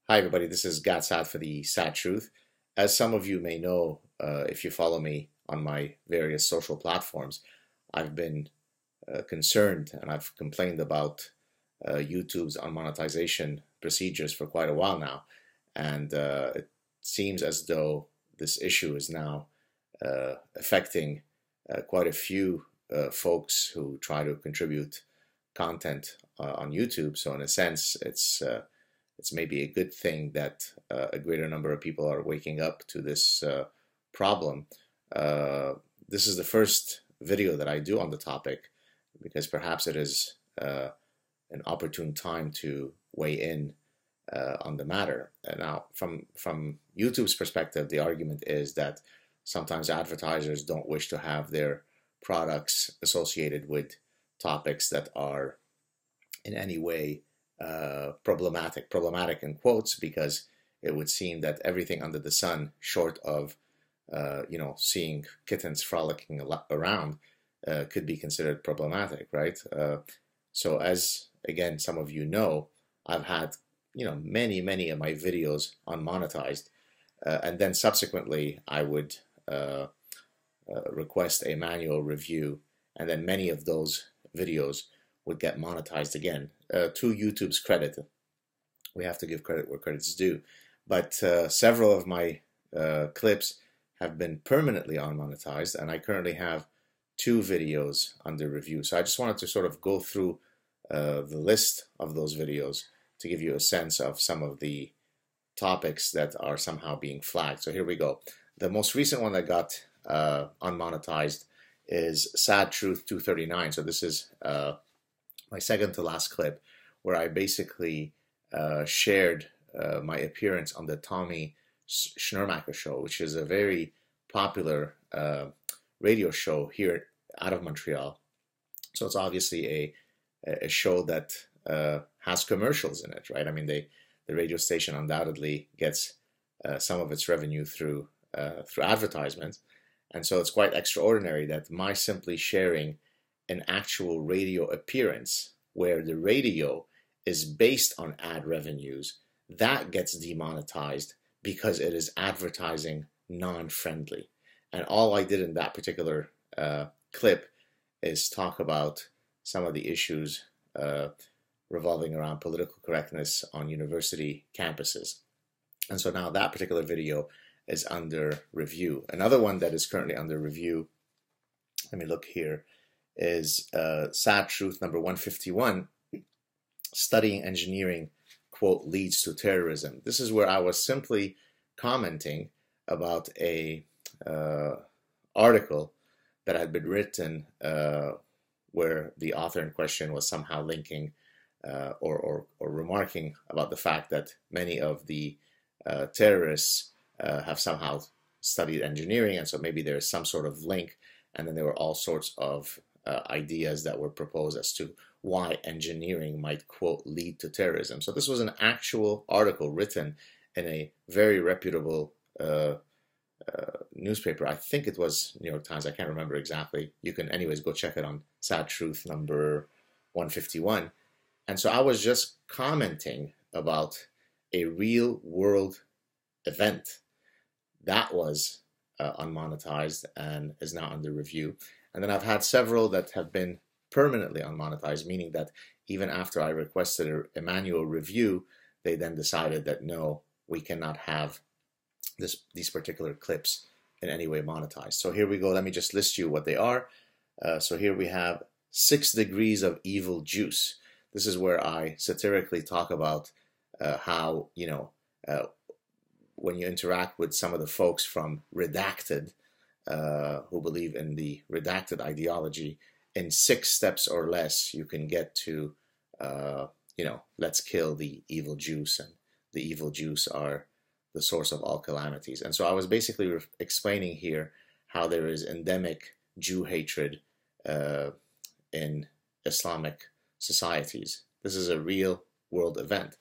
Hi, everybody. This is SAAD for the SAAD Truth. As some of you may know, if you follow me on my various social platforms, I've been concerned and I've complained about YouTube's unmonetization procedures for quite a while now. And it seems as though this issue is now affecting quite a few folks who try to contribute content on YouTube. So in a sense, it's maybe a good thing that a greater number of people are waking up to this problem. This is the first video that I do on the topic because perhaps it is an opportune time to weigh in on the matter. Now, from YouTube's perspective, the argument is that sometimes advertisers don't wish to have their products associated with topics that are in any way problematic in quotes, because it would seem that everything under the sun, short of seeing kittens frolicking around, could be considered problematic, right? So as again some of you know, I've had many of my videos unmonetized, and then subsequently I would request a manual review, and then many of those videos would get monetized again. To YouTube's credit, we have to give credit where credit's due, but several of my clips have been permanently unmonetized, and I currently have 2 videos under review. So I just wanted to sort of go through the list of those videos to give you a sense of some of the topics that are somehow being flagged. So here we go. The most recent one that got unmonetized is Sad Truth 239. So this is my second to last clip, where I basically shared my appearance on the Tommy Schnurmacher show, which is a very popular radio show here out of Montreal. So it's obviously a show that has commercials in it, right? I mean, the radio station undoubtedly gets some of its revenue through advertisements, and so it's quite extraordinary that my simply sharing an actual radio appearance where the radio is based on ad revenues, that gets demonetized because it is advertising non-friendly. And all I did in that particular clip is talk about some of the issues revolving around political correctness on university campuses. And so now that particular video is under review. Another one that is currently under review, let me look here, is Sad Truth number 151, Studying Engineering, quote, leads to terrorism. This is where I was simply commenting about a article that had been written where the author in question was somehow linking or remarking about the fact that many of the terrorists have somehow studied engineering, and so maybe there's some sort of link. And then there were all sorts of ideas that were proposed as to why engineering might, quote, lead to terrorism. So this was an actual article written in a very reputable newspaper. I think it was New York Times. I can't remember exactly. You can anyways go check it on Sad Truth number 151. And so I was just commenting about a real world event that was unmonetized and is now under review. And then I've had several that have been permanently unmonetized, meaning that even after I requested a manual review, they then decided that no, we cannot have these particular clips in any way monetized. So here we go. Let me just list you what they are. So here we have 6 Degrees of Evil Juice. This is where I satirically talk about how, when you interact with some of the folks from Redacted, who believe in the redacted ideology, in 6 steps or less, you can get to, let's kill the evil juice, and the evil juice are the source of all calamities. And so I was basically explaining here how there is endemic Jew hatred in Islamic societies. This is a real world event.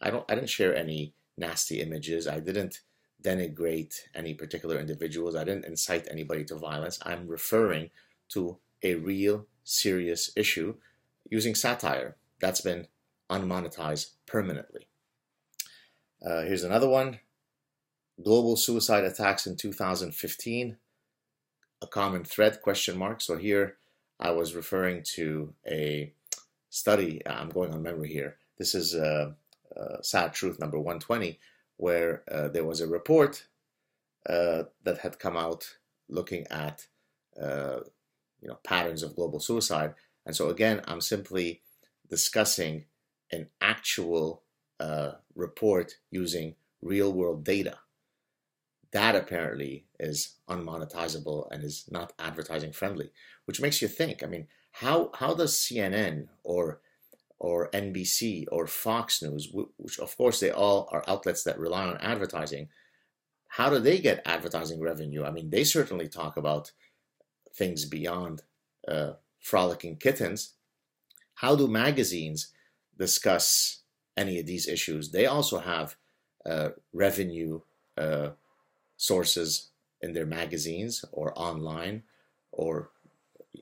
I didn't share any nasty images. I didn't denigrate any particular individuals. I didn't incite anybody to violence. I'm referring to a real serious issue using satire that's been unmonetized permanently. Here's another one. Global suicide attacks in 2015, a common thread, question mark. So here I was referring to a study. I'm going on memory here. This is SAAD Truth number 120, where there was a report that had come out looking at patterns of global suicide. And so again, I'm simply discussing an actual report using real world data. That apparently is unmonetizable and is not advertising friendly, which makes you think. I mean, how does CNN or NBC or Fox News, which of course they all are outlets that rely on advertising, how do they get advertising revenue? I mean, they certainly talk about things beyond frolicking kittens. How do magazines discuss any of these issues? They also have revenue sources in their magazines or online, or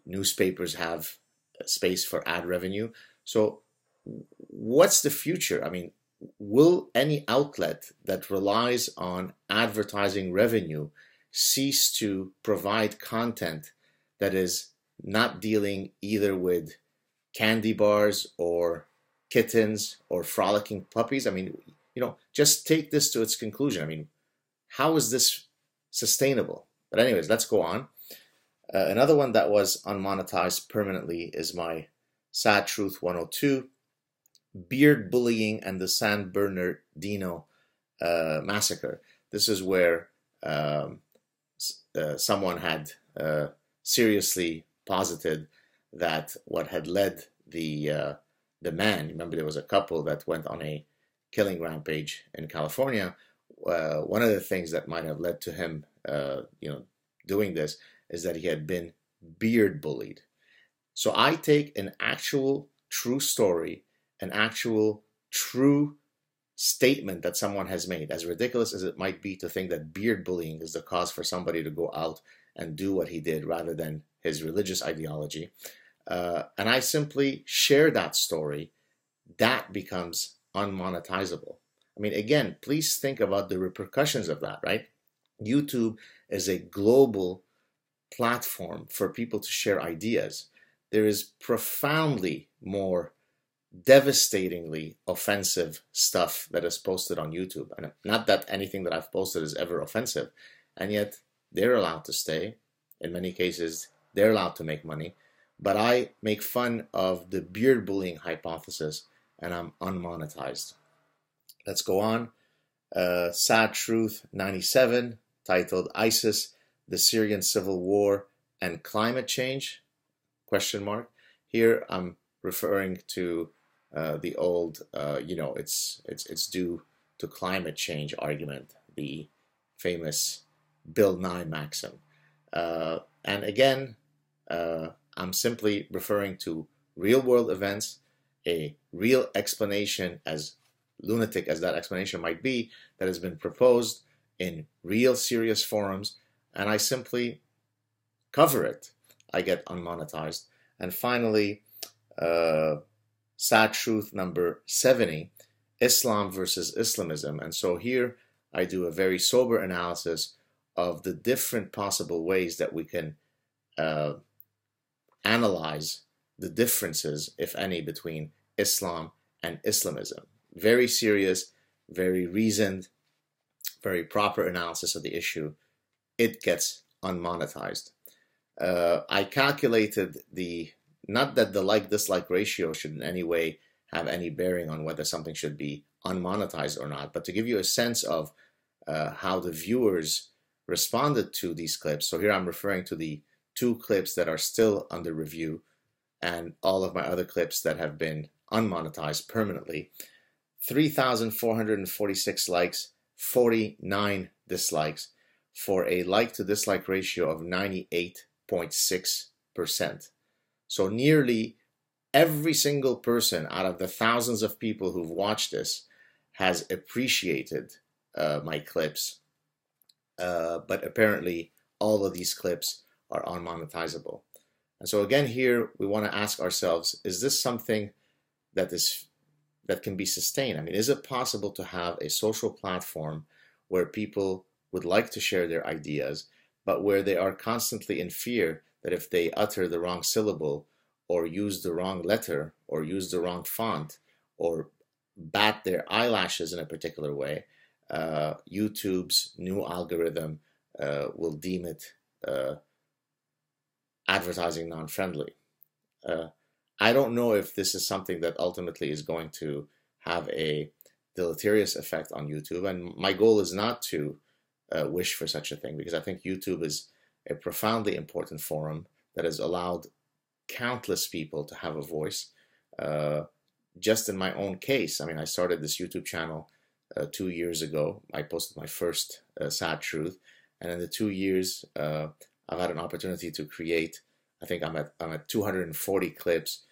newspapers have space for ad revenue. So what's the future? I mean, will any outlet that relies on advertising revenue cease to provide content that is not dealing either with candy bars or kittens or frolicking puppies? I mean, just take this to its conclusion. I mean, how is this sustainable? But anyways, let's go on. Another one that was unmonetized permanently is my SAAD Truth 102, beard bullying and the San Bernardino massacre. This is where someone had seriously posited that what had led the man, remember there was a couple that went on a killing rampage in California, one of the things that might have led to him doing this is that he had been beard bullied. So I take an actual true story, an actual true statement that someone has made, as ridiculous as it might be to think that beard bullying is the cause for somebody to go out and do what he did rather than his religious ideology, and I simply share that story. That becomes unmonetizable. I mean, again, please think about the repercussions of that, right? YouTube is a global platform for people to share ideas. There is profoundly more devastatingly offensive stuff that is posted on YouTube. And not that anything that I've posted is ever offensive, and yet they're allowed to stay. In many cases, they're allowed to make money. But I make fun of the beard bullying hypothesis, and I'm unmonetized. Let's go on. SAAD Truth 97, titled ISIS, the Syrian Civil War and Climate Change, question mark. Here I'm referring to the old, it's due to climate change argument, the famous Bill Nye maxim. And again, I'm simply referring to real world events, a real explanation, as lunatic as that explanation might be, that has been proposed in real serious forums, and I simply cover it. I get unmonetized. And finally, SAAD Truth number 70, Islam versus Islamism. And so here I do a very sober analysis of the different possible ways that we can analyze the differences, if any, between Islam and Islamism. Very serious, very reasoned, very proper analysis of the issue. It gets unmonetized. I calculated not that the like-dislike ratio should in any way have any bearing on whether something should be unmonetized or not, but to give you a sense of how the viewers responded to these clips. So here I'm referring to the 2 clips that are still under review and all of my other clips that have been unmonetized permanently. 3,446 likes, 49 dislikes, for a like to dislike ratio of 98.6%. So nearly every single person out of the thousands of people who've watched this has appreciated my clips, but apparently all of these clips are unmonetizable. And so again, here we want to ask ourselves, is this something that is that can be sustained? I mean, is it possible to have a social platform where people would like to share their ideas, but where they are constantly in fear that if they utter the wrong syllable or use the wrong letter or use the wrong font or bat their eyelashes in a particular way, YouTube's new algorithm will deem it advertising non-friendly? I don't know if this is something that ultimately is going to have a deleterious effect on YouTube, and my goal is not to wish for such a thing, because I think YouTube is a profoundly important forum that has allowed countless people to have a voice. Just in my own case, I mean, I started this YouTube channel 2 years ago. I posted my first SAAD truth, and in the 2 years, I've had an opportunity to create. I think I'm at 240 clips,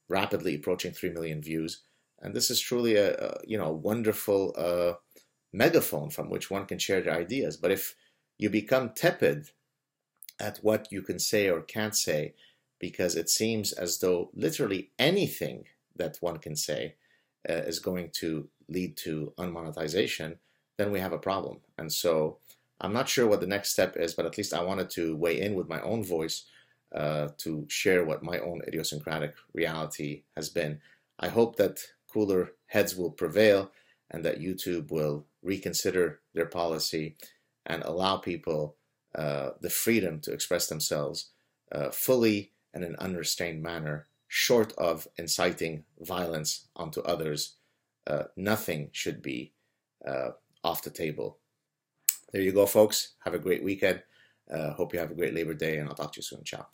rapidly approaching 3 million views, and this is truly a wonderful megaphone from which one can share their ideas. But if you become tepid at what you can say or can't say, because it seems as though literally anything that one can say is going to lead to unmonetization, then we have a problem. And so I'm not sure what the next step is, but at least I wanted to weigh in with my own voice to share what my own idiosyncratic reality has been. I hope that cooler heads will prevail and that YouTube will reconsider their policy and allow people the freedom to express themselves fully and in an unrestrained manner, short of inciting violence onto others. Nothing should be off the table. There you go, folks. Have a great weekend. Hope you have a great Labor Day, and I'll talk to you soon. Ciao.